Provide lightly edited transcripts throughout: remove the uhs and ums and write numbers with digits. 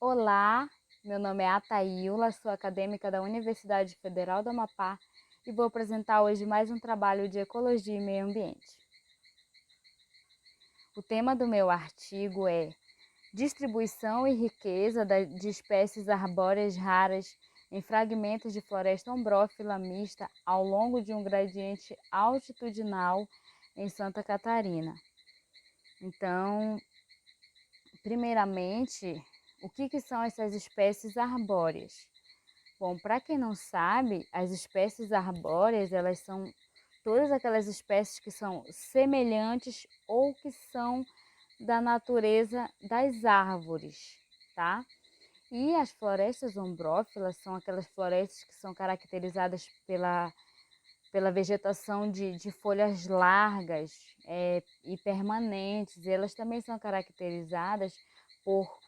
Olá, meu nome é Ataíla, sou acadêmica da Universidade Federal do Amapá e vou apresentar hoje mais um trabalho de ecologia e meio ambiente. O tema do meu artigo é Distribuição e riqueza de espécies arbóreas raras em fragmentos de floresta ombrófila mista ao longo de um gradiente altitudinal em Santa Catarina. Então, primeiramente, o que são essas espécies arbóreas? Bom, para quem não sabe, as espécies arbóreas, elas são todas aquelas espécies que são semelhantes ou que são da natureza das árvores, tá? E as florestas ombrófilas são aquelas florestas que são caracterizadas pela vegetação de folhas largas e permanentes. E elas também são caracterizadas por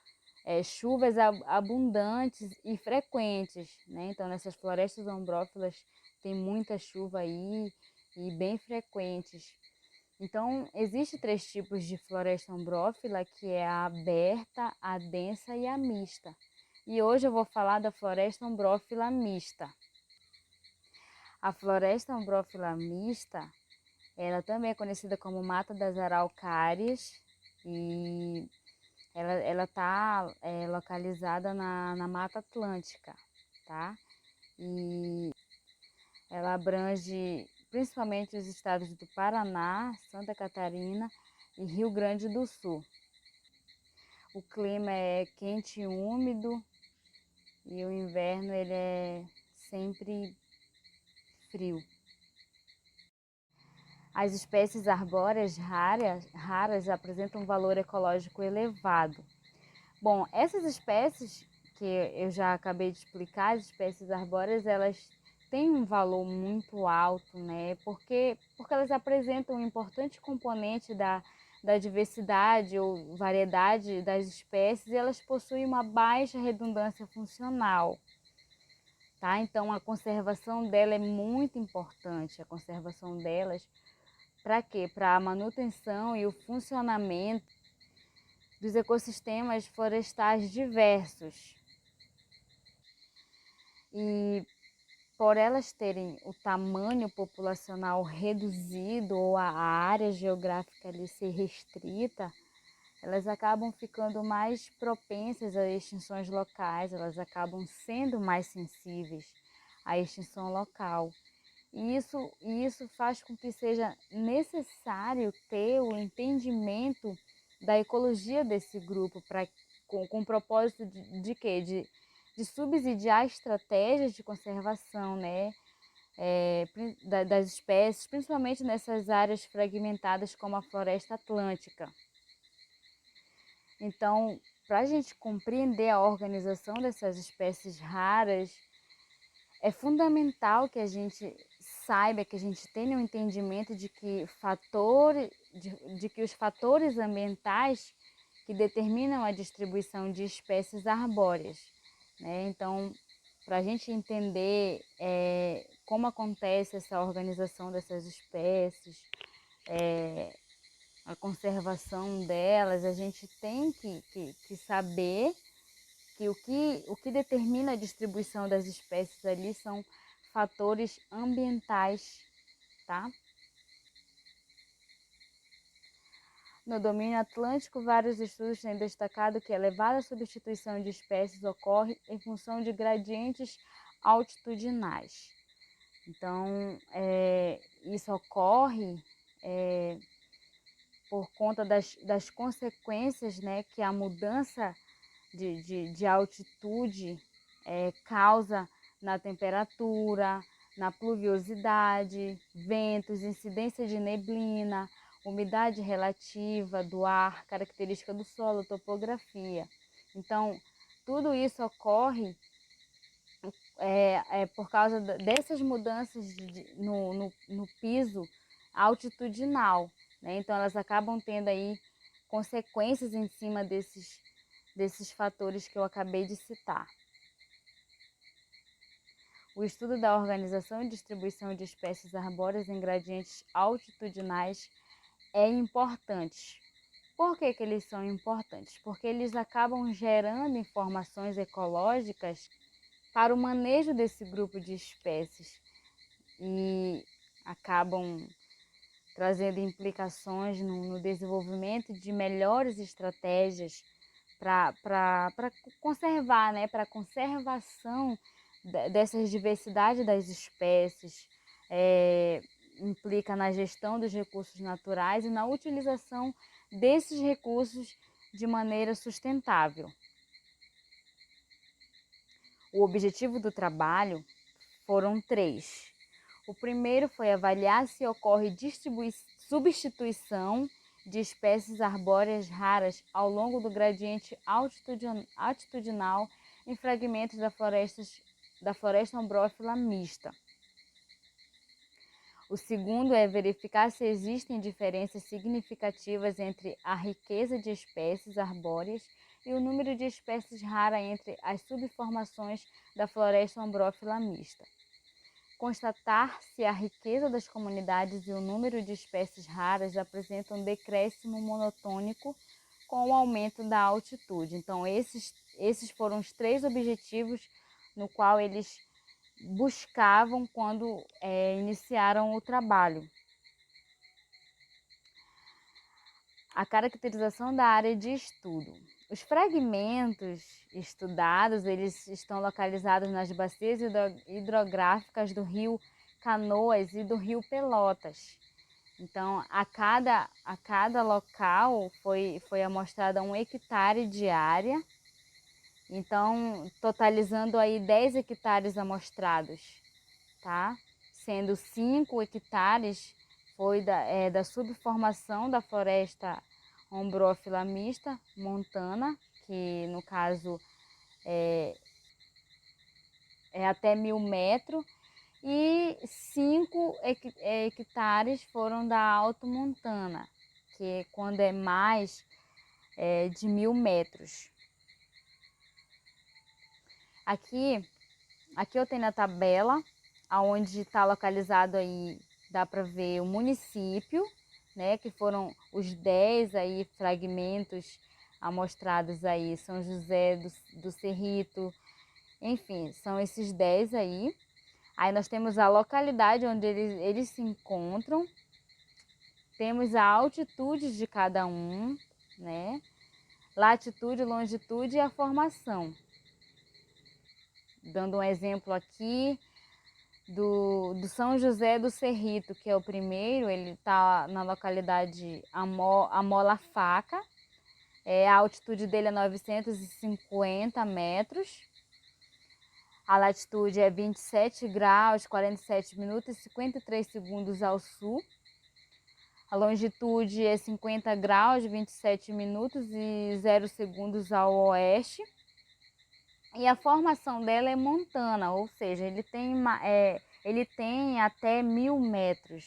chuvas abundantes e frequentes, né? Então, nessas florestas ombrófilas tem muita chuva aí e bem frequentes. Então, existe três tipos de floresta ombrófila, que é a aberta, a densa e a mista. E hoje eu vou falar da floresta ombrófila mista. A floresta ombrófila mista, ela também é conhecida como mata das araucárias e ela está localizada na Mata Atlântica, tá? E ela abrange principalmente os estados do Paraná, Santa Catarina e Rio Grande do Sul. O clima é quente e úmido e o inverno ele é sempre frio. As espécies arbóreas raras apresentam um valor ecológico elevado. Bom, essas espécies que eu já acabei de explicar, as espécies arbóreas, elas têm um valor muito alto, né? Porque elas apresentam um importante componente da diversidade ou variedade das espécies e elas possuem uma baixa redundância funcional, tá? Então a conservação dela é muito importante, a conservação delas para quê? Para a manutenção e o funcionamento dos ecossistemas florestais diversos. E por elas terem o tamanho populacional reduzido ou a área geográfica ali ser restrita, elas acabam ficando mais propensas a extinções locais, elas acabam sendo mais sensíveis à extinção local. E isso faz com que seja necessário ter o entendimento da ecologia desse grupo com o propósito de quê? De subsidiar estratégias de conservação, né? Das espécies, principalmente nessas áreas fragmentadas como a floresta atlântica. Então, para a gente compreender a organização dessas espécies raras, é fundamental que a gente saiba, que a gente tenha um entendimento de que os fatores ambientais que determinam a distribuição de espécies arbóreas, né? Então, para a gente entender como acontece essa organização dessas espécies, a conservação delas, a gente tem que saber que o que determina a distribuição das espécies ali são fatores ambientais, tá? No domínio atlântico, vários estudos têm destacado que a elevada substituição de espécies ocorre em função de gradientes altitudinais. Então, isso ocorre por conta das consequências, né, que a mudança de altitude causa na temperatura, na pluviosidade, ventos, incidência de neblina, umidade relativa do ar, característica do solo, topografia. Então, tudo isso ocorre por causa dessas mudanças no piso altitudinal, né? Então, elas acabam tendo aí consequências em cima desses fatores que eu acabei de citar. O estudo da organização e distribuição de espécies arbóreas em gradientes altitudinais é importante. Por que que eles são importantes? Porque eles acabam gerando informações ecológicas para o manejo desse grupo de espécies e acabam trazendo implicações no desenvolvimento de melhores estratégias para conservar, né, para a conservação dessas diversidade das espécies, implica na gestão dos recursos naturais e na utilização desses recursos de maneira sustentável. O objetivo do trabalho foram 3. O primeiro foi avaliar se ocorre substituição de espécies arbóreas raras ao longo do gradiente altitudinal em fragmentos da floresta ombrófila mista. O segundo é verificar se existem diferenças significativas entre a riqueza de espécies arbóreas e o número de espécies raras entre as subformações da floresta ombrófila mista. Constatar se a riqueza das comunidades e o número de espécies raras apresentam um decréscimo monotônico com o aumento da altitude. Então, esses foram os 3 objetivos no qual eles buscavam quando iniciaram o trabalho. A caracterização da área de estudo. Os fragmentos estudados, eles estão localizados nas bacias hidrográficas do rio Canoas e do rio Pelotas. Então, a cada local foi amostrada 1 hectare de área, então, totalizando aí 10 hectares amostrados, tá? Sendo 5 hectares foi da subformação da floresta ombrófila mista montana, que no caso é até 1000 metros, e 5 hectares foram da alto montana, que é quando é mais de 1000 metros. Aqui eu tenho na tabela, aonde está localizado aí, dá para ver o município, né, que foram os 10 aí fragmentos amostrados aí, São José do Cerrito, enfim, são esses 10 aí. Aí nós temos a localidade onde eles se encontram, temos a altitude de cada um, né, latitude, longitude e a formação. Dando um exemplo aqui do São José do Cerrito, que é o primeiro, ele está na localidade Amola Faca, a altitude dele é 950 metros, a latitude é 27 graus, 47 minutos e 53 segundos ao sul, a longitude é 50 graus, 27 minutos e 0 segundos ao oeste. E a formação dela é montana, ou seja, ele tem até 1000 metros.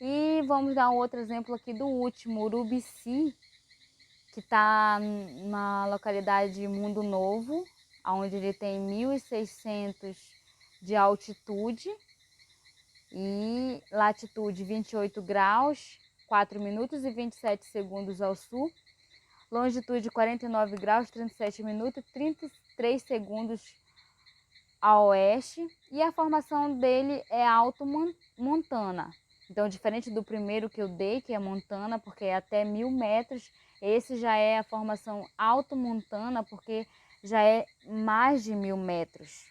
E vamos dar um outro exemplo aqui do último, Urubici, que está na localidade Mundo Novo, onde ele tem 1600 de altitude e latitude 28 graus, 4 minutos e 27 segundos ao sul. Longitude 49 graus, 37 minutos e 33 segundos a oeste. E a formação dele é alto-montana. Então, diferente do primeiro que eu dei, que é montana, porque é até 1000 metros, esse já é a formação alto-montana, porque já é mais de 1000 metros.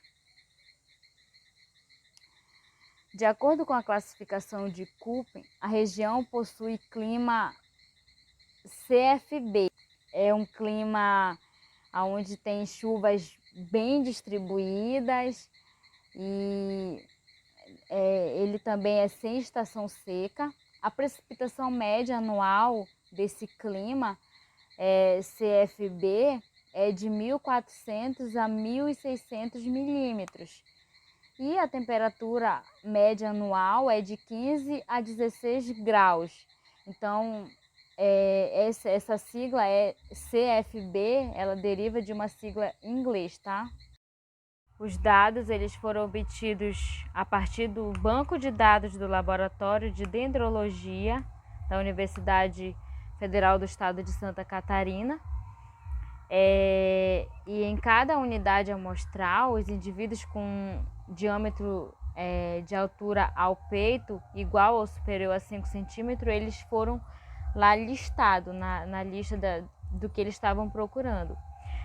De acordo com a classificação de Köppen, a região possui clima CFB. É um clima onde tem chuvas bem distribuídas e ele também é sem estação seca. A precipitação média anual desse clima CFB é de 1.400 a 1.600 milímetros. E a temperatura média anual é de 15 a 16 graus. Então, essa sigla é CFB, ela deriva de uma sigla em inglês, tá? Os dados eles foram obtidos a partir do banco de dados do Laboratório de Dendrologia da Universidade Federal do Estado de Santa Catarina. E em cada unidade amostral, os indivíduos com diâmetro de altura ao peito igual ou superior a 5 centímetros, eles foram lá listados na lista do que eles estavam procurando.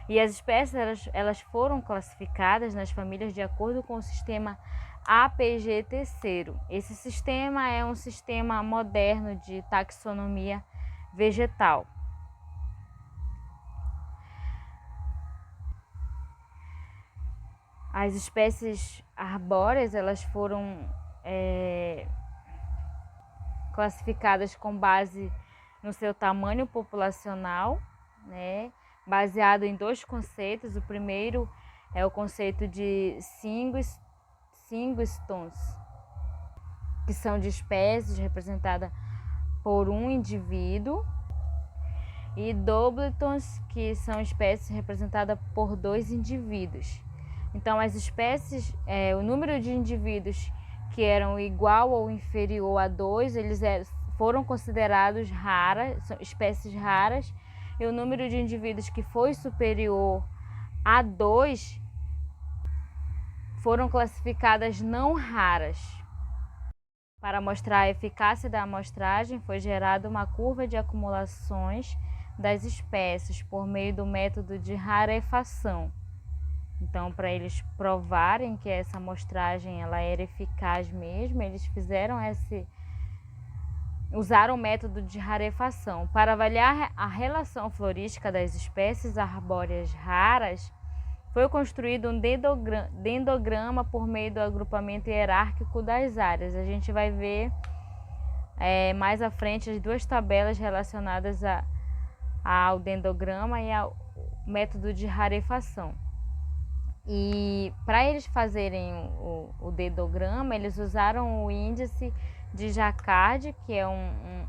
E as espécies elas foram classificadas nas famílias de acordo com o sistema APG-terceiro. Esse sistema é um sistema moderno de taxonomia vegetal. As espécies arbóreas elas foram classificadas com base no seu tamanho populacional, né, baseado em dois conceitos. O primeiro é o conceito de singletons, que são de espécies representadas por um indivíduo, e doubletons, que são espécies representadas por dois indivíduos. Então, as espécies, o número de indivíduos que eram igual ou inferior a 2, eles foram considerados raras, são espécies raras, e o número de indivíduos que foi superior a 2 foram classificadas não raras. Para mostrar a eficácia da amostragem, foi gerada uma curva de acumulações das espécies por meio do método de rarefação. Então, para eles provarem que essa amostragem ela era eficaz mesmo, eles usaram o método de rarefação. Para avaliar a relação florística das espécies arbóreas raras, foi construído um dendrograma por meio do agrupamento hierárquico das áreas. A gente vai ver mais à frente as duas tabelas relacionadas ao dendrograma e ao método de rarefação. E para eles fazerem o dendrograma, eles usaram o índice de Jacquard, que é um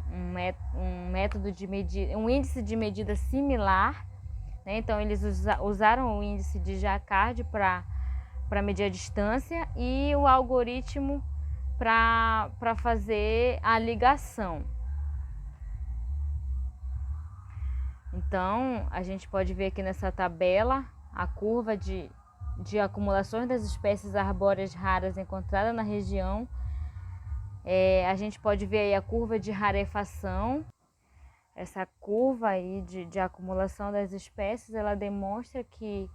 método de medida, um índice de medida similar, né? Então eles usaram o índice de Jacquard para medir a distância e o algoritmo para fazer a ligação. Então a gente pode ver aqui nessa tabela a curva de acumulações das espécies arbóreas raras encontradas na região. A gente pode ver aí a curva de rarefação. Essa curva aí de acumulação das espécies, ela demonstra que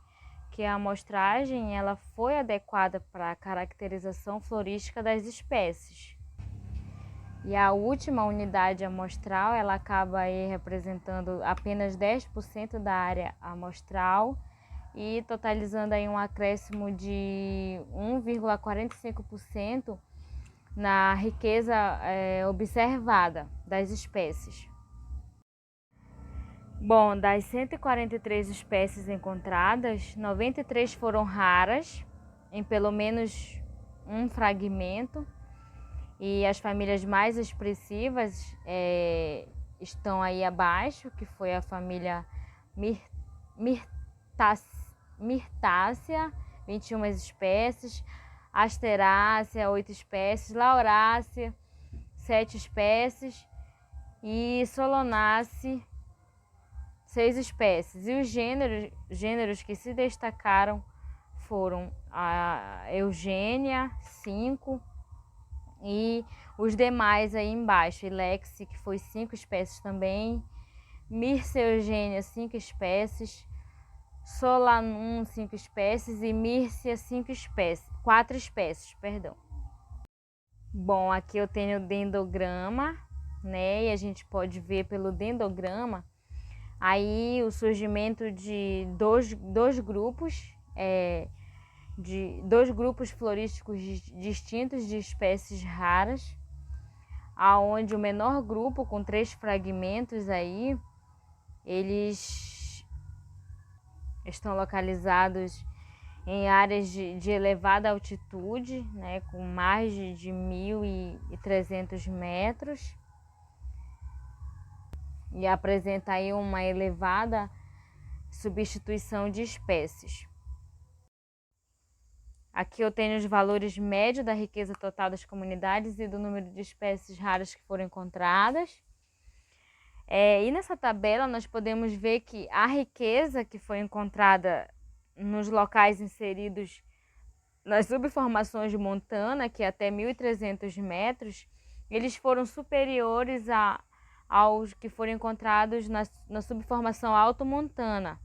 a amostragem ela foi adequada para a caracterização florística das espécies. E a última unidade amostral, ela acaba aí representando apenas 10% da área amostral e totalizando aí um acréscimo de 1,45% na riqueza observada das espécies. Bom, das 143 espécies encontradas, 93 foram raras, em pelo menos um fragmento, e as famílias mais expressivas estão aí abaixo, que foi a família Myrtácea, 21 espécies, Asterácea, 8 espécies, Laurácea, 7 espécies e Solonácea, 6 espécies. E os gêneros que se destacaram foram a Eugênia, 5, e os demais aí embaixo, Ilex, que foi 5 espécies também, Mircea Eugênia, 5 espécies, Solanum, 5 espécies e Mircea, 4 espécies, perdão. Bom, aqui eu tenho o dendrograma, né? E a gente pode ver pelo dendrograma aí o surgimento de dois grupos, dois grupos florísticos distintos de espécies raras, aonde o menor grupo, com 3 fragmentos aí, eles estão localizados em áreas de elevada altitude, né, com mais de 1.300 metros, e apresenta aí uma elevada substituição de espécies. Aqui eu tenho os valores médios da riqueza total das comunidades e do número de espécies raras que foram encontradas. E nessa tabela nós podemos ver que a riqueza que foi encontrada nos locais inseridos nas subformações de Montana, que é até 1.300 metros, eles foram superiores aos que foram encontrados na subformação Alto Montana,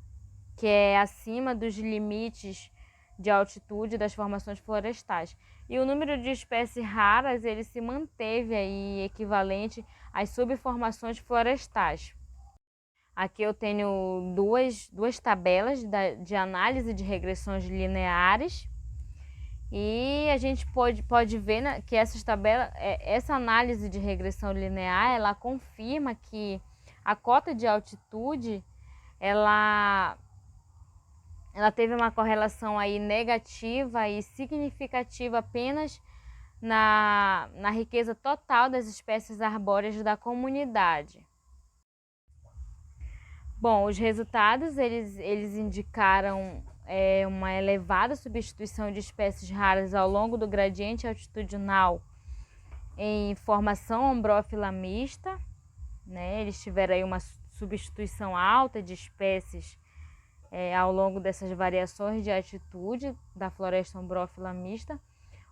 que é acima dos limites de altitude das formações florestais. E o número de espécies raras ele se manteve aí equivalente às subformações florestais. Aqui eu tenho duas tabelas de análise de regressões lineares e a gente pode ver que essas tabelas, essa análise de regressão linear, ela confirma que a cota de altitude ela teve uma correlação aí negativa e significativa apenas na riqueza total das espécies arbóreas da comunidade. Bom, os resultados eles indicaram uma elevada substituição de espécies raras ao longo do gradiente altitudinal em formação ombrófila mista, né? Eles tiveram aí uma substituição alta de espécies ao longo dessas variações de altitude da floresta ombrófila mista.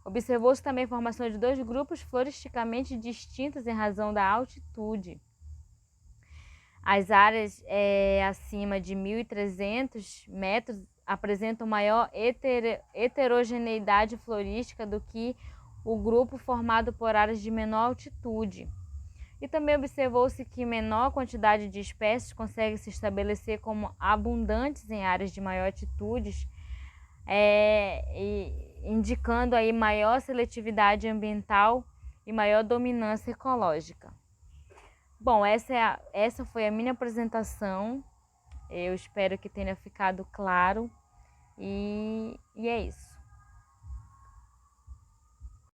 Observou-se também a formação de dois grupos floristicamente distintos em razão da altitude. As áreas acima de 1.300 metros apresentam maior heterogeneidade florística do que o grupo formado por áreas de menor altitude. E também observou-se que menor quantidade de espécies consegue se estabelecer como abundantes em áreas de maior altitude, indicando aí maior seletividade ambiental e maior dominância ecológica. Bom, essa foi a minha apresentação. Eu espero que tenha ficado claro e é isso.